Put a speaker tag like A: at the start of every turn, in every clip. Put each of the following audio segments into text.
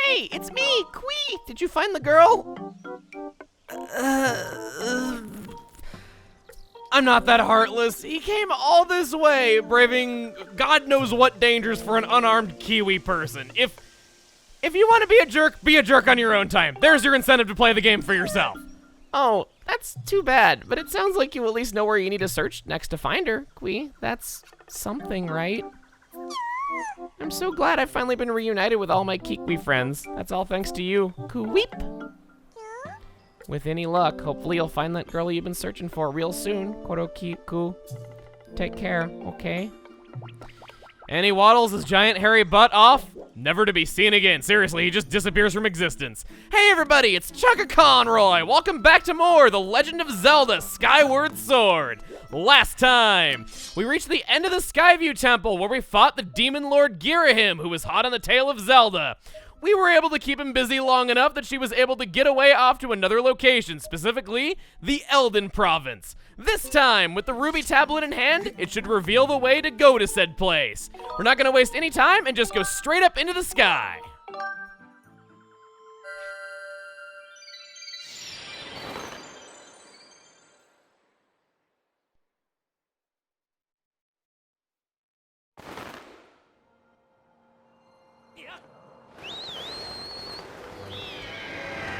A: Hey, it's me, Kooky. Did you find the girl? I'm not that heartless. He came all this way, braving God knows what dangers for an unarmed Kiwi person. If you want to be a jerk on your own time. There's your incentive to play the game for yourself. Oh, that's too bad, but it sounds like you at least know where you need to search next to find her, Kooky. That's something, right? I'm so glad I've finally been reunited with all my Kiwi friends. That's all thanks to you, Kooweep. With any luck, hopefully you'll find that girl you've been searching for real soon. Korokiku. Take care, okay? And he waddles his giant hairy butt off, never to be seen again. Seriously, he just disappears from existence. Hey everybody, it's Chaka Conroy. Welcome back to more The Legend of Zelda Skyward Sword. Last time, we reached the end of the Skyview Temple where we fought the Demon Lord Girahim, who was hot on the tail of Zelda. We were able to keep him busy long enough that she was able to get away off to another location, specifically the Elden Province. This time, with the ruby tablet in hand, it should reveal the way to go to said place. We're not gonna waste any time and just go straight up into the sky.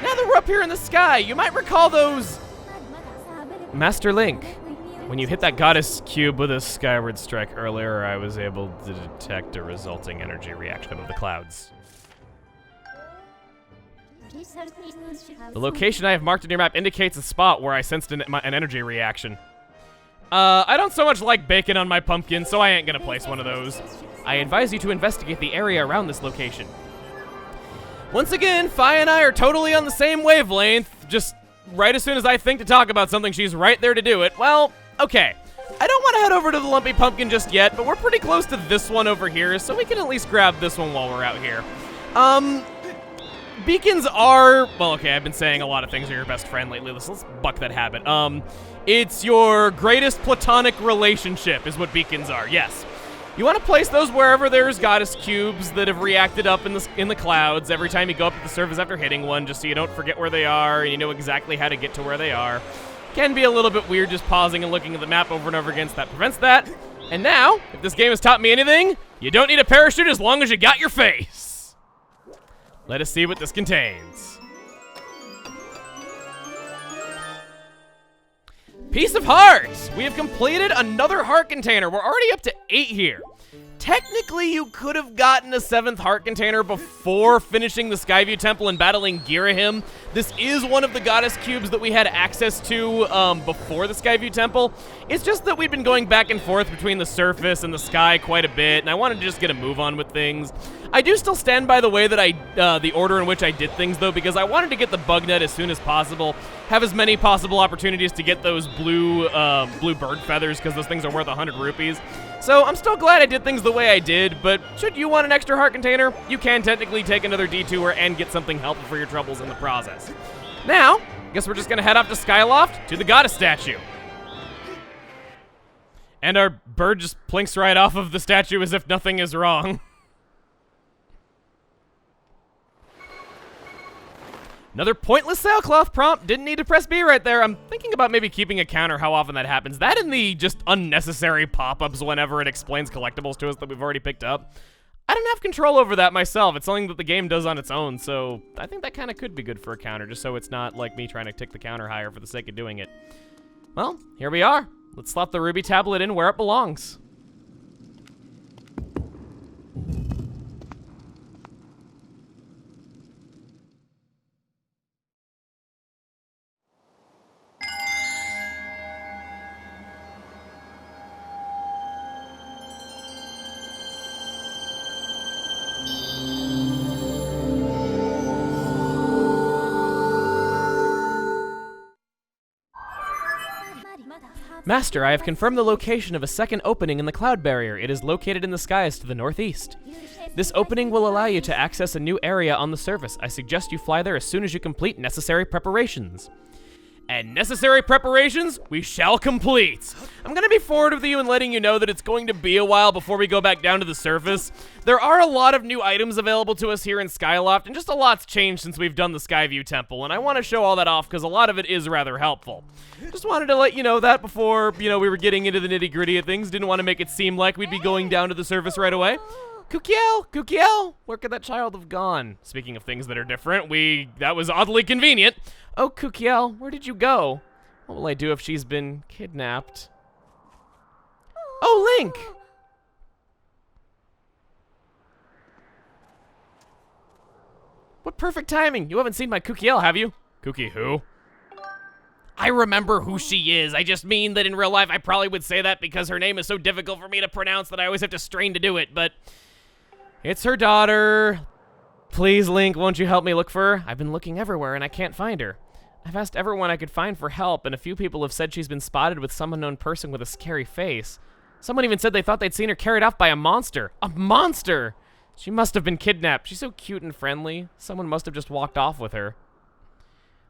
A: Now that we're up here in the sky, you might recall those... Master Link, when you hit that goddess cube with a skyward strike earlier, I was able to detect a resulting energy reaction above the clouds. The location I have marked in your map indicates a spot where I sensed an energy reaction. I don't so much like bacon on my pumpkin, so I ain't gonna place one of those. I advise you to investigate the area around this location. Once again, Fi and I are totally on the same wavelength, just right as soon as I think to talk about something, she's right there to do it. Well, okay. I don't want to head over to the Lumpy Pumpkin just yet, but we're pretty close to this one over here, so we can at least grab this one while we're out here. Beacons are, well, okay, I've been saying a lot of things are your best friend lately. Let's buck that habit. It's your greatest platonic relationship is what beacons are, yes. You want to place those wherever there's goddess cubes that have reacted up in the clouds every time you go up to the surface after hitting one, just so you don't forget where they are and you know exactly how to get to where they are. Can be a little bit weird just pausing and looking at the map over and over again, so that prevents that. And now, if this game has taught me anything, you don't need a parachute as long as you got your face. Let us see what this contains. Piece of Heart! We have completed another heart container. We're already up to 8 here. Technically, you could have gotten a 7th heart container before finishing the Skyview Temple and battling Girahim. This is one of the goddess cubes that we had access to before the Skyview Temple. It's just that we've been going back and forth between the surface and the sky quite a bit, and I wanted to just get a move on with things. I do still stand by the way that the order in which I did things, though, because I wanted to get the bug net as soon as possible, have as many possible opportunities to get those blue bird feathers, because those things are worth 100 rupees. So I'm still glad I did things the way I did, but should you want an extra heart container, you can technically take another detour and get something helpful for your troubles in the process. Now, I guess we're just gonna head up to Skyloft to the goddess statue. And our bird just plinks right off of the statue as if nothing is wrong. Another pointless sailcloth prompt. Didn't need to press B right there. I'm thinking about maybe keeping a counter how often that happens. That and the just unnecessary pop-ups whenever it explains collectibles to us that we've already picked up. I don't have control over that myself. It's something that the game does on its own, so I think that kind of could be good for a counter, just so it's not like me trying to tick the counter higher for the sake of doing it. Well, here we are. Let's slot the ruby tablet in where it belongs. Master, I have confirmed the location of a second opening in the cloud barrier. It is located in the skies to the northeast. This opening will allow you to access a new area on the surface. I suggest you fly there as soon as you complete necessary preparations. and necessary preparations we shall complete. I'm gonna be forward with you and letting you know that it's going to be a while before we go back down to the surface. There are a lot of new items available to us here in Skyloft, and just a lot's changed since we've done the Skyview Temple, and I want to show all that off because a lot of it is rather helpful. Just wanted to let you know that before, we were getting into the nitty-gritty of things. Didn't want to make it seem like we'd be going down to the surface right away. Kooky, where could that child have gone? Speaking of things that are different, that was oddly convenient. Oh, Kooky, where did you go? What will I do if she's been kidnapped? Oh, Link! What perfect timing. You haven't seen my Kooky, have you? Kooky who? I remember who she is. I just mean that in real life I probably would say that because her name is so difficult for me to pronounce that I always have to strain to do it, but it's her daughter. Please, Link, won't you help me look for her? I've been looking everywhere and I can't find her. I've asked everyone I could find for help, and a few people have said she's been spotted with some unknown person with a scary face. Someone even said they thought they'd seen her carried off by a monster. A monster! She must have been kidnapped. She's so cute and friendly. Someone must have just walked off with her.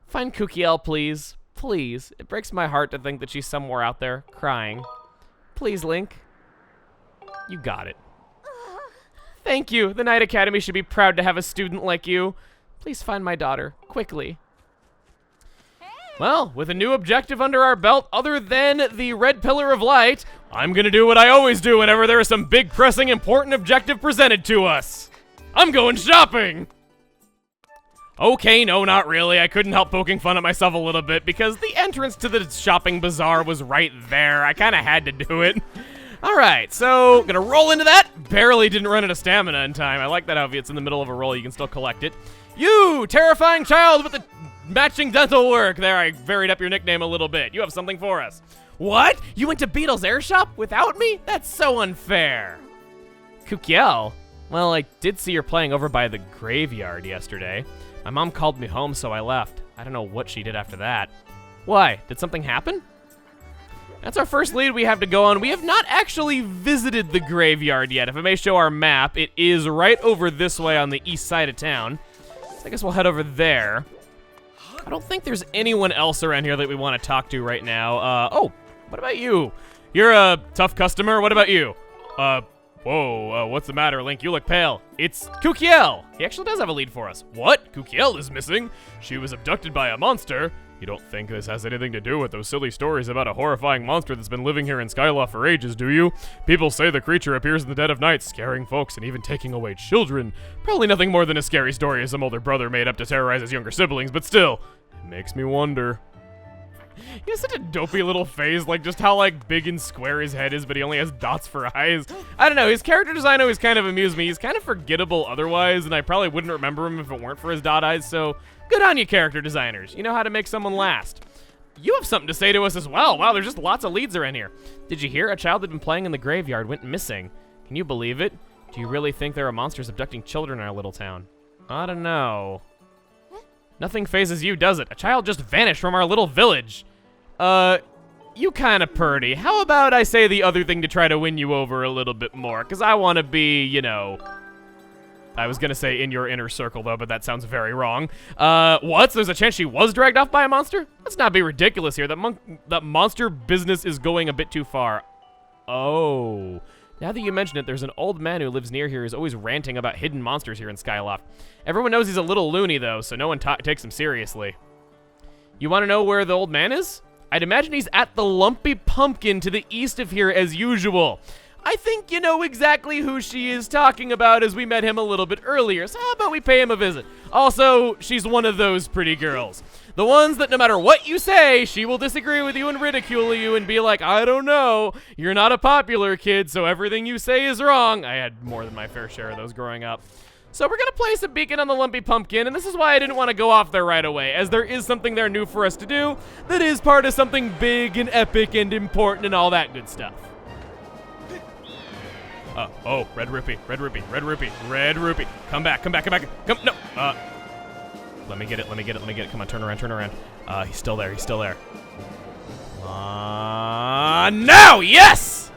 A: Find Kooky, please. Please. It breaks my heart to think that she's somewhere out there, crying. Please, Link. You got it. Thank you. The Knight Academy should be proud to have a student like you. Please find my daughter, quickly. Well, with a new objective under our belt other than the Red Pillar of Light, I'm gonna do what I always do whenever there is some big, pressing, important objective presented to us. I'm going shopping! Okay, no, not really. I couldn't help poking fun at myself a little bit because the entrance to the shopping bazaar was right there. I kind of had to do it. All right, so gonna roll into that. Barely didn't run out of stamina in time. I like that how if it's in the middle of a roll, you can still collect it. You, terrifying child with the matching dental work. There, I varied up your nickname a little bit. You have something for us. What? You went to Beetle's air shop without me? That's so unfair. Kooky, well, I did see her playing over by the graveyard yesterday. My mom called me home, so I left. I don't know what she did after that. Why? Did something happen? That's our first lead we have to go on. We have not actually visited the graveyard yet. If I may show our map, it is right over this way on the east side of town. So I guess we'll head over there. I don't think there's anyone else around here that we want to talk to right now. Oh, what about you? You're a tough customer. What about you? Whoa, what's the matter, Link? You look pale. It's Kooky. He actually does have a lead for us. What? Kooky is missing? She was abducted by a monster? You don't think this has anything to do with those silly stories about a horrifying monster that's been living here in Skyloft for ages, do you? People say the creature appears in the dead of night, scaring folks and even taking away children. Probably nothing more than a scary story some older brother made up to terrorize his younger siblings, but still, it makes me wonder. He has such a dopey little face, like just how big and square his head is, but he only has dots for eyes. I don't know, his character design always kind of amused me. He's kind of forgettable otherwise, and I probably wouldn't remember him if it weren't for his dot eyes, so good on you, character designers. You know how to make someone last. You have something to say to us as well. Wow, there's just lots of leads around here. Did you hear? A child that had been playing in the graveyard went missing. Can you believe it? Do you really think there are monsters abducting children in our little town? I don't know. Nothing phases you, does it? A child just vanished from our little village. You kinda purty. How about I say the other thing to try to win you over a little bit more? Because I want to be, I was gonna say in your inner circle, though, but that sounds very wrong. What? So there's a chance she was dragged off by a monster? Let's not be ridiculous here. That monster business is going a bit too far. Oh. Now that you mention it, there's an old man who lives near here who's always ranting about hidden monsters here in Skyloft. Everyone knows he's a little loony, though, so no one takes him seriously. You want to know where the old man is? I'd imagine he's at the Lumpy Pumpkin to the east of here as usual. I think you know exactly who she is talking about as we met him a little bit earlier, so how about we pay him a visit? Also, she's one of those pretty girls. The ones that no matter what you say, she will disagree with you and ridicule you and be like, I don't know, you're not a popular kid, so everything you say is wrong. I had more than my fair share of those growing up. So we're gonna place a beacon on the Lumpy Pumpkin, and this is why I didn't want to go off there right away, as there is something there new for us to do that is part of something big and epic and important and all that good stuff. Oh, red rupee. Come back. Come, no. Let me get it. Come on, turn around. He's still there. No, yes!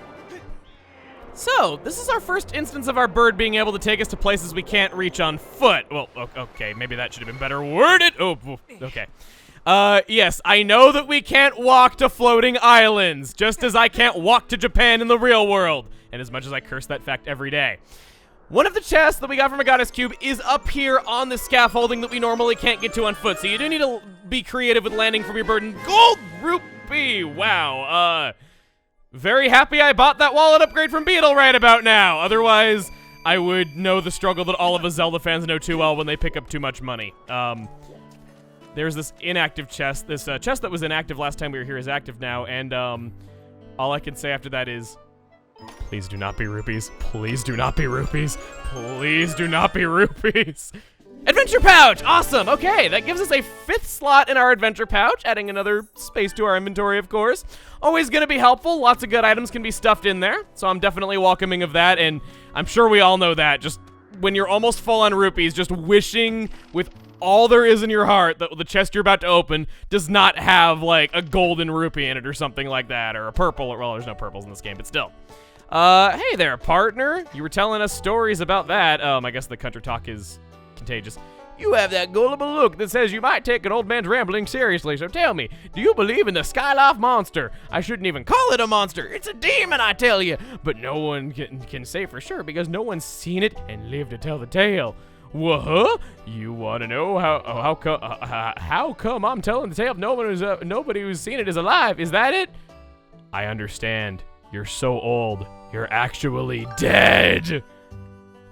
A: So, this is our first instance of our bird being able to take us to places we can't reach on foot. Well, okay, maybe that should have been better worded. Oh, okay. Yes, I know that we can't walk to floating islands, just as I can't walk to Japan in the real world. And as much as I curse that fact every day. One of the chests that we got from a goddess cube is up here on the scaffolding that we normally can't get to on foot, so you do need to be creative with landing from your burden. Gold rupee! Wow, very happy I bought that wallet upgrade from Beetle right about now. Otherwise, I would know the struggle that all of us Zelda fans know too well when they pick up too much money. There's this inactive chest. This chest that was inactive last time we were here is active now, and all I can say after that is, please do not be rupees. Please do not be rupees. Please do not be rupees. Adventure pouch! Awesome! Okay, that gives us a 5th slot in our adventure pouch, adding another space to our inventory, of course. Always gonna be helpful. Lots of good items can be stuffed in there, so I'm definitely welcoming of that, and I'm sure we all know that. Just when you're almost full on rupees, just wishing with all there is in your heart that the chest you're about to open does not have, like, a golden rupee in it or something like that, or a purple, well, there's no purples in this game, but still. Hey there, partner. You were telling us stories about that. I guess the country talk is contagious. You have that gullible look that says you might take an old man's rambling seriously, so tell me, do you believe in the Skyloft monster? I shouldn't even call it a monster. It's a demon, I tell you. But no one can say for sure because no one's seen it and lived to tell the tale. What? You want to know how come I'm telling the tale if nobody who's seen it is alive? Is that it? I understand. You're so old. You're actually dead.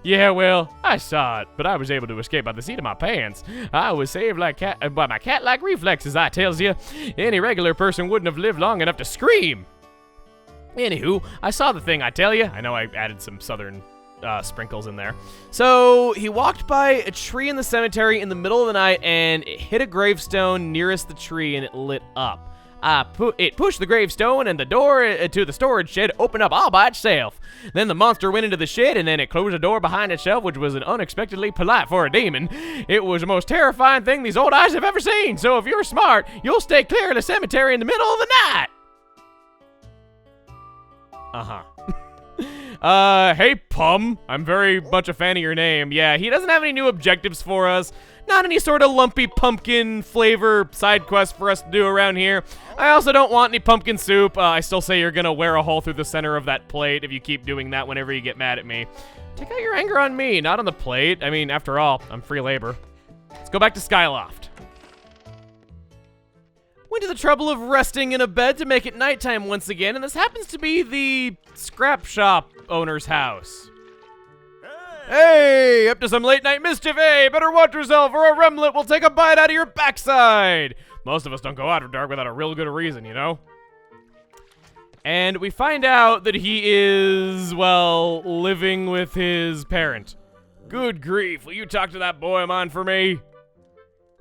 A: Yeah, well, I saw it, but I was able to escape by the seat of my pants. I was saved by my cat-like reflexes, I tells you. Any regular person wouldn't have lived long enough to scream. Anywho, I saw the thing, I tell you. I know I added some southern sprinkles in there. So he walked by a tree in the cemetery in the middle of the night and it hit a gravestone nearest the tree and it lit up. It pushed the gravestone and the door to the storage shed opened up all by itself. Then the monster went into the shed and then it closed the door behind itself, which was unexpectedly polite for a demon. It was the most terrifying thing these old eyes have ever seen. So if you're smart, you'll stay clear of the cemetery in the middle of the night. Hey, Pum. I'm very much a fan of your name. Yeah, he doesn't have any new objectives for us. Not any sort of lumpy pumpkin flavor side quest for us to do around here. I also don't want any pumpkin soup. I still say you're gonna wear a hole through the center of that plate if you keep doing that whenever you get mad at me. Take out your anger on me, not on the plate. I mean, after all, I'm free labor. Let's go back to Skyloft. Went to the trouble of resting in a bed to make it nighttime once again, and this happens to be the scrap shop owner's house. Hey, up to some late night mischief, eh? Better watch yourself or a remnant will take a bite out of your backside. Most of us don't go out after dark without a real good reason, you know? And we find out that he is, well, living with his parent. Good grief, will you talk to that boy of mine for me?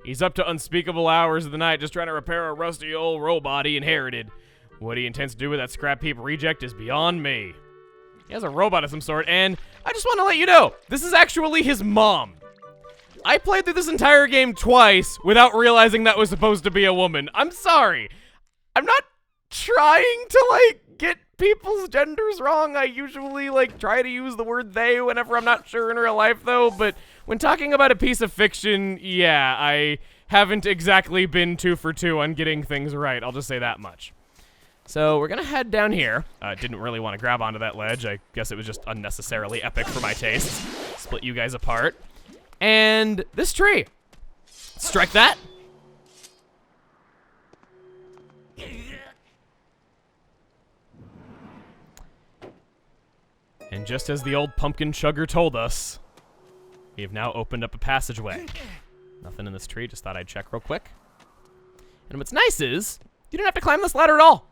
A: He's up to unspeakable hours of the night just trying to repair a rusty old robot he inherited. What he intends to do with that scrap heap reject is beyond me. He has a robot of some sort, and I just want to let you know, this is actually his mom. I played through this entire game twice without realizing that was supposed to be a woman. I'm sorry. I'm not trying to, like, get people's genders wrong. I usually, like, try to use the word they whenever I'm not sure in real life, though, but when talking about a piece of fiction, yeah, I haven't exactly been 2 for 2 on getting things right. I'll just say that much. So we're gonna head down here. Didn't really want to grab onto that ledge. I guess it was just unnecessarily epic for my tastes. Split you guys apart. And this tree. Strike that. And just as the old pumpkin chugger told us, we have now opened up a passageway. Nothing in this tree, just thought I'd check real quick. And what's nice is, you don't have to climb this ladder at all.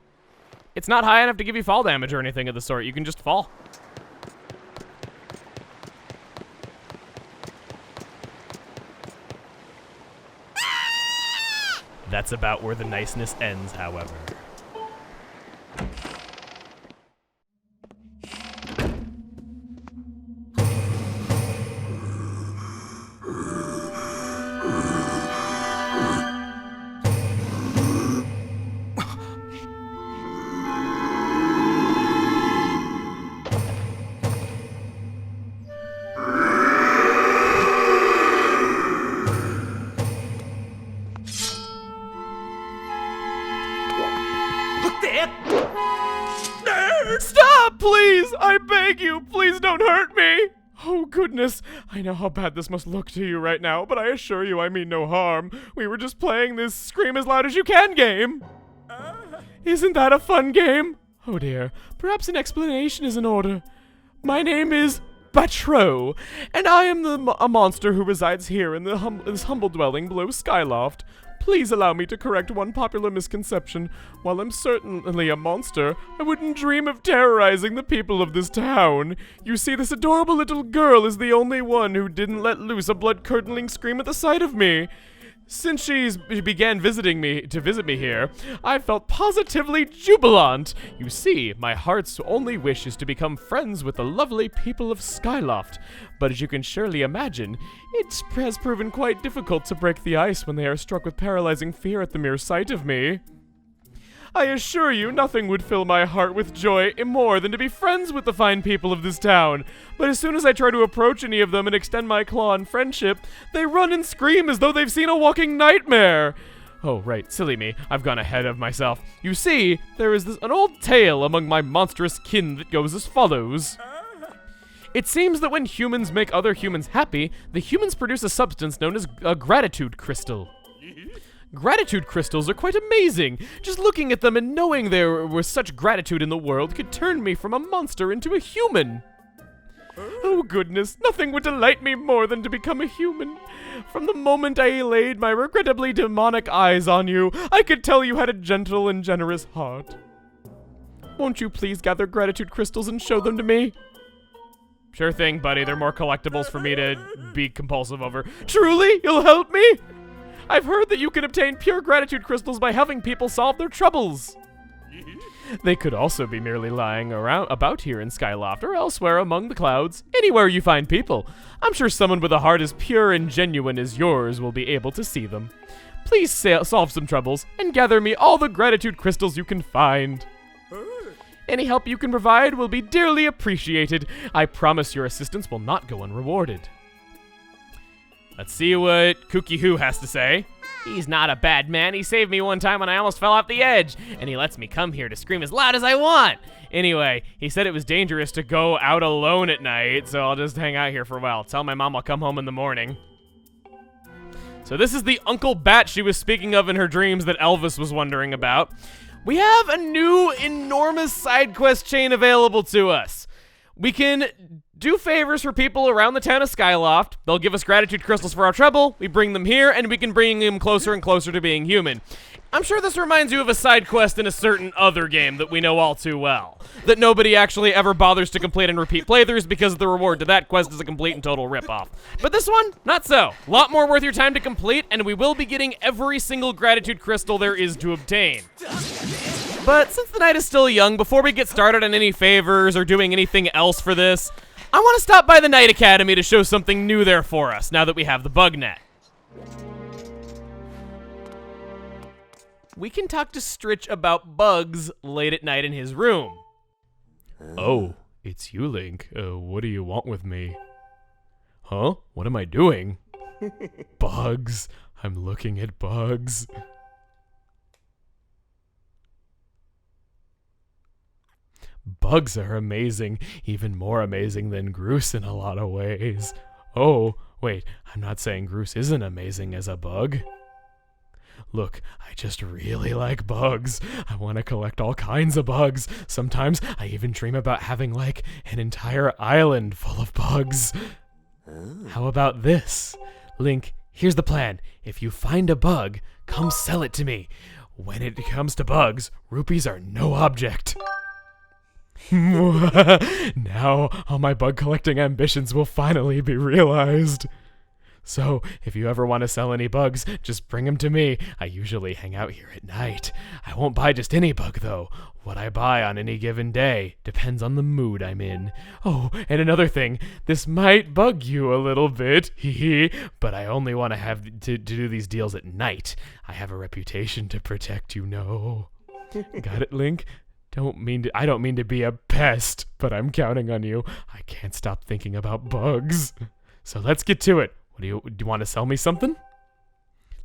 A: It's not high enough to give you fall damage or anything of the sort. You can just fall. That's about where the niceness ends, however. Stop, please! I beg you, please don't hurt me! Oh, goodness. I know how bad this must look to you right now, but I assure you I mean no harm. We were just playing this scream as loud as you can game. Isn't that a fun game? Oh dear, perhaps an explanation is in order. My name is Batro, and I am a monster who resides here in this humble dwelling below Skyloft. Please allow me to correct one popular misconception. While I'm certainly a monster, I wouldn't dream of terrorizing the people of this town. You see, this adorable little girl is the only one who didn't let loose a blood-curdling scream at the sight of me. Since she began visit me here, I felt positively jubilant. You see, my heart's only wish is to become friends with the lovely people of Skyloft. But as you can surely imagine, it has proven quite difficult to break the ice when they are struck with paralyzing fear at the mere sight of me. I assure you, nothing would fill my heart with joy more than to be friends with the fine people of this town. But as soon as I try to approach any of them and extend my claw in friendship, they run and scream as though they've seen a walking nightmare. Oh, right, silly me. I've gone ahead of myself. You see, there is an old tale among my monstrous kin that goes as follows. It seems that when humans make other humans happy, the humans produce a substance known as a gratitude crystal. Gratitude crystals are quite amazing. Just looking at them and knowing there was such gratitude in the world could turn me from a monster into a human. Oh goodness, nothing would delight me more than to become a human. From the moment I laid my regrettably demonic eyes on you, I could tell you had a gentle and generous heart. Won't you please gather gratitude crystals and show them to me? Sure thing, buddy. They're more collectibles for me to be compulsive over. Truly? You'll help me? I've heard that you can obtain pure gratitude crystals by helping people solve their troubles. They could also be merely lying about here in Skyloft or elsewhere among the clouds, anywhere you find people. I'm sure someone with a heart as pure and genuine as yours will be able to see them. Please solve some troubles and gather me all the gratitude crystals you can find. Any help you can provide will be dearly appreciated. I promise your assistance will not go unrewarded. Let's see what Kooky Who has to say. He's not a bad man. He saved me one time when I almost fell off the edge, and he lets me come here to scream as loud as I want. Anyway, he said it was dangerous to go out alone at night, so I'll just hang out here for a while. Tell my mom I'll come home in the morning. So this is the Uncle Bat she was speaking of in her dreams that Elvis was wondering about. We have a new enormous side quest chain available to us. We can do favors for people around the town of Skyloft. They'll give us gratitude crystals for our trouble. We bring them here, and we can bring them closer and closer to being human. I'm sure this reminds you of a side quest in a certain other game that we know all too well, that nobody actually ever bothers to complete and repeat playthroughs because the reward to that quest is a complete and total ripoff. But this one, not so. A lot more worth your time to complete, and we will be getting every single gratitude crystal there is to obtain. But since the night is still young, before we get started on any favors or doing anything else for this, I want to stop by the Night Academy to show something new there for us, now that we have the bug net. We can talk to Stritch about bugs late at night in his room. Oh, it's you, Link. What do you want with me? Huh? What am I doing? Bugs. I'm looking at bugs. Bugs are amazing, even more amazing than Groose in a lot of ways. Oh, wait, I'm not saying Groose isn't amazing as a bug. Look, I just really like bugs. I want to collect all kinds of bugs. Sometimes I even dream about having, like, an entire island full of bugs. How about this? Link, here's the plan. If you find a bug, come sell it to me. When it comes to bugs, rupees are no object. Now, all my bug collecting ambitions will finally be realized. So, if you ever want to sell any bugs, just bring them to me. I usually hang out here at night. I won't buy just any bug, though. What I buy on any given day depends on the mood I'm in. Oh, and another thing. This might bug you a little bit, but I only want to have to do these deals at night. I have a reputation to protect, you know. Got it, Link? I don't mean to be a pest, but I'm counting on you. I can't stop thinking about bugs. So let's get to it. Do you want to sell me something?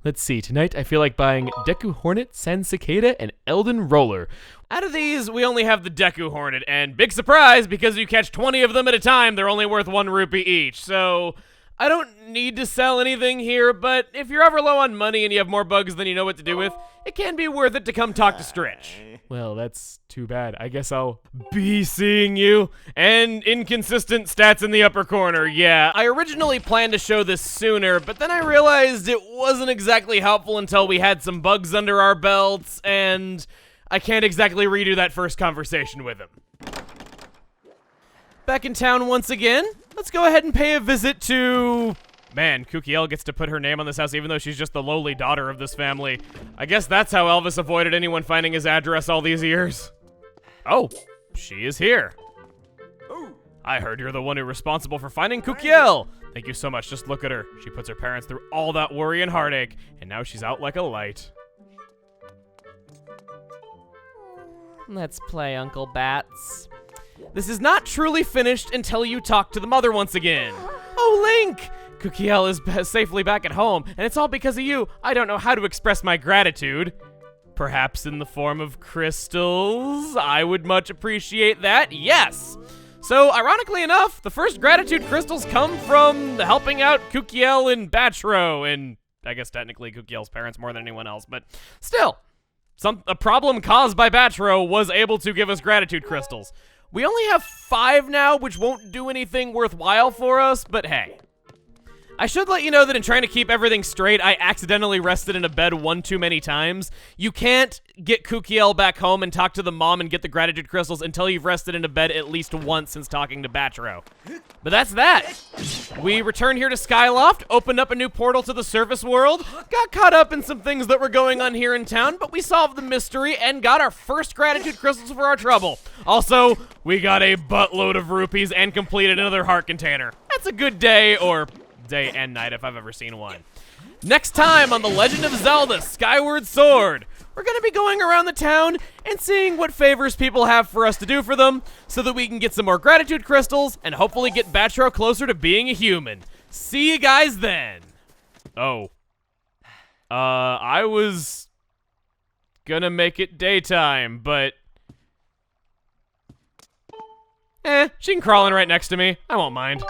A: Let's see, tonight I feel like buying Deku Hornet, Sand Cicada, and Elden Roller. Out of these, we only have the Deku Hornet, and big surprise, because you catch 20 of them at a time, they're only worth 1 rupee each, so I don't need to sell anything here, but if you're ever low on money and you have more bugs than you know what to do with, it can be worth it to come talk to Stretch. Well, that's too bad. I guess I'll be seeing you. And inconsistent stats in the upper corner. Yeah, I originally planned to show this sooner, but then I realized it wasn't exactly helpful until we had some bugs under our belts, and I can't exactly redo that first conversation with him. Back in town once again. Let's go ahead and pay a visit to... Man, Kooky gets to put her name on this house even though she's just the lowly daughter of this family. I guess that's how Elvis avoided anyone finding his address all these years. Oh, she is here. I heard you're the one who's responsible for finding Kooky. Thank you so much. Just look at her. She puts her parents through all that worry and heartache, and now she's out like a light. Let's play, Uncle Bats. This is not truly finished until you talk to the mother once again. Oh, Link! Kooky is safely back at home, and it's all because of you. I don't know how to express my gratitude. Perhaps in the form of crystals? I would much appreciate that, yes! So, ironically enough, the first gratitude crystals come from helping out Kooky and Batro, and I guess technically Kooky parents more than anyone else, but still, a problem caused by Batro was able to give us gratitude crystals. We only have 5 now, which won't do anything worthwhile for us, but hey. I should let you know that in trying to keep everything straight, I accidentally rested in a bed 1 too many times. You can't get Kooky back home and talk to the mom and get the gratitude crystals until you've rested in a bed at least once since talking to Batro. But that's that. We returned here to Skyloft, opened up a new portal to the surface world, got caught up in some things that were going on here in town, but we solved the mystery and got our first gratitude crystals for our trouble. Also, we got a buttload of rupees and completed another heart container. That's a good day, or day and night if I've ever seen one. Next time on The Legend of Zelda Skyward Sword, we're going to be going around the town and seeing what favors people have for us to do for them so that we can get some more gratitude crystals and hopefully get Batro closer to being a human. See you guys then. Oh. I was gonna make it daytime, but she can crawl in right next to me. I won't mind.